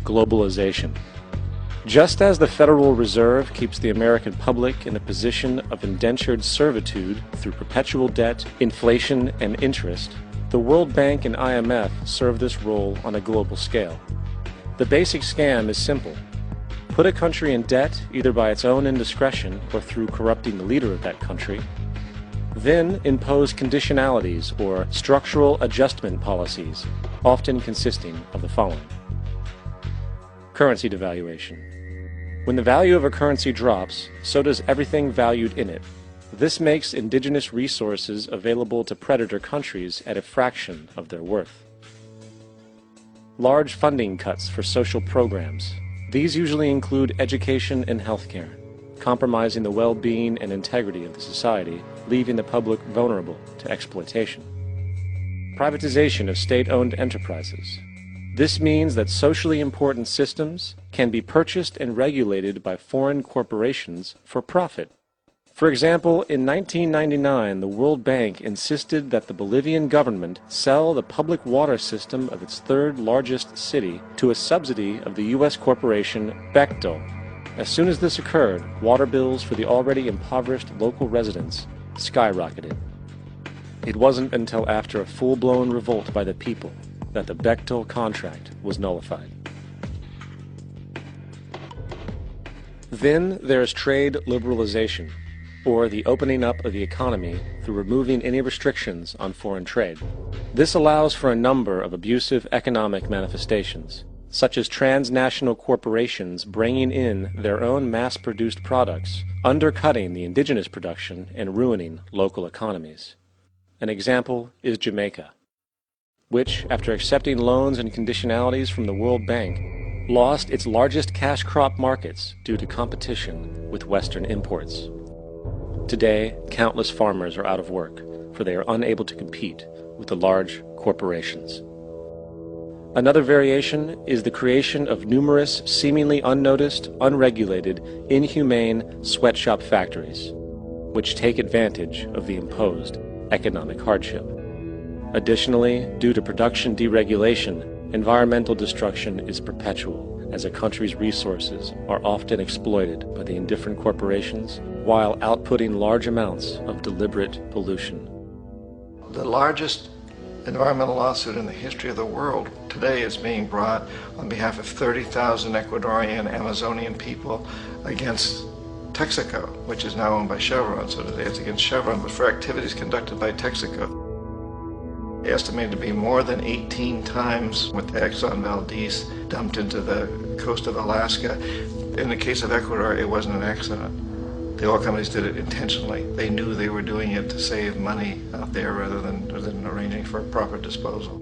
Globalization. Just as the Federal Reserve keeps the American public in a position of indentured servitude through perpetual debt, inflation, and interest, the World Bank and IMF serve this role on a global scale. The basic scam is simple. Put a country in debt either by its own indiscretion or through corrupting the leader of that country. Then impose conditionalities or structural adjustment policies, often consisting of the following. Currency devaluation. When the value of a currency drops, so does everything valued in it. This makes indigenous resources available to predator countries at a fraction of their worth. Large funding cuts for social programs. These usually include education and healthcare, compromising the well-being and integrity of the society, leaving the public vulnerable to exploitation. Privatization of state-owned enterprises. This means that socially important systems can be purchased and regulated by foreign corporations for profit. For example, in 1999, the World Bank insisted that the Bolivian government sell the public water system of its third largest city to a subsidy of the U.S. corporation Bechtel. As soon as this occurred, water bills for the already impoverished local residents skyrocketed. It wasn't until after a full-blown revolt by the people that the Bechtel contract was nullified. Then there is trade liberalization, or the opening up of the economy through removing any restrictions on foreign trade. This allows for a number of abusive economic manifestations, such as transnational corporations bringing in their own mass-produced products, undercutting the indigenous production and ruining local economies. An example is Jamaica, which, after accepting loans and conditionalities from the World Bank, lost its largest cash crop markets due to competition with Western imports. Today, countless farmers are out of work, for they are unable to compete with the large corporations. Another variation is the creation of numerous seemingly unnoticed, unregulated, inhumane sweatshop factories, which take advantage of the imposed economic hardship. Additionally, due to production deregulation, environmental destruction is perpetual, as a country's resources are often exploited by the indifferent corporations while outputting large amounts of deliberate pollution. The largest environmental lawsuit in the history of the world today is being brought on behalf of 30,000 Ecuadorian Amazonian people against Texaco, which is now owned by Chevron. So today it's against Chevron, but for activities conducted by Texaco. Estimated to be more than 18 times what the Exxon Valdez dumped into the coast of Alaska. In the case of Ecuador, it wasn't an accident. The oil companies did it intentionally. They knew they were doing it to save money out there rather than arranging for proper disposal.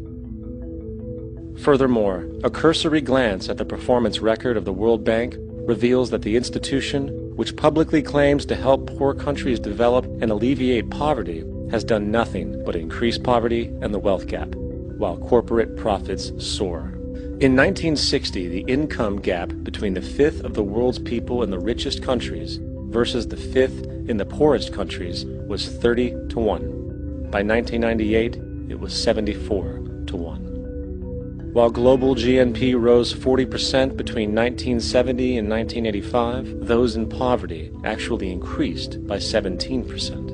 Furthermore, a cursory glance at the performance record of the World Bank reveals that the institution, which publicly claims to help poor countries develop and alleviate poverty, has done nothing but increase poverty and the wealth gap, while corporate profits soar. In 1960, the income gap between the fifth of the world's people in the richest countries versus the fifth in the poorest countries was 30 to 1. By 1998, it was 74 to 1. While global GNP rose 40% between 1970 and 1985, those in poverty actually increased by 17%.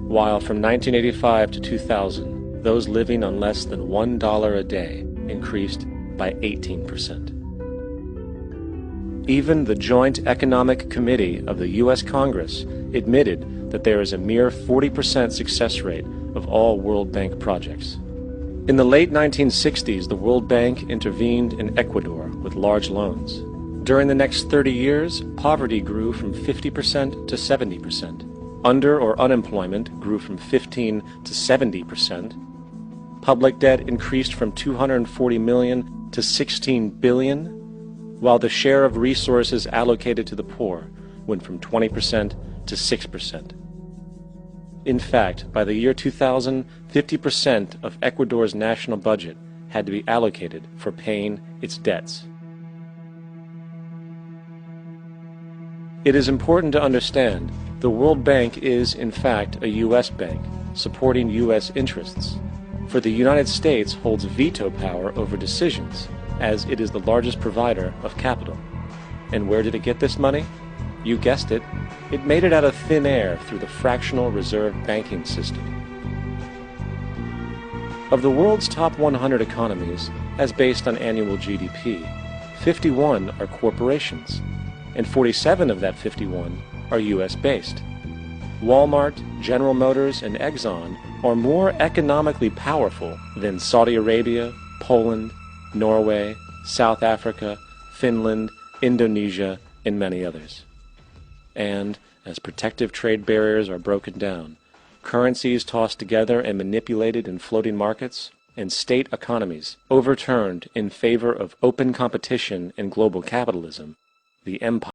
While from 1985 to 2000, those living on less than $1 a day increased by 18%. Even the Joint Economic Committee of the U.S. Congress admitted that there is a mere 40% success rate of all World Bank projects. In the late 1960s, the World Bank intervened in Ecuador with large loans. During the next 30 years, poverty grew from 50% to 70%. Under or unemployment grew from 15 to 70%. Public debt increased from $240 million to $16 billion, while the share of resources allocated to the poor went from 20% to 6%. In fact, by the year 2000, 50% of Ecuador's national budget had to be allocated for paying its debts. It is important to understand the World Bank is, in fact, a U.S. bank, supporting U.S. interests. For the United States holds veto power over decisions, as it is the largest provider of capital. And where did it get this money? You guessed it, it made it out of thin air through the fractional reserve banking system. Of the world's top 100 economies, as based on annual GDP, 51 are corporations, and 47 of that 51 are US-based. Walmart, General Motors, and Exxon are more economically powerful than Saudi Arabia, Poland, Norway, South Africa, Finland, Indonesia, and many others. And as protective trade barriers are broken down, currencies tossed together and manipulated in floating markets, and state economies overturned in favor of open competition and global capitalism, the empire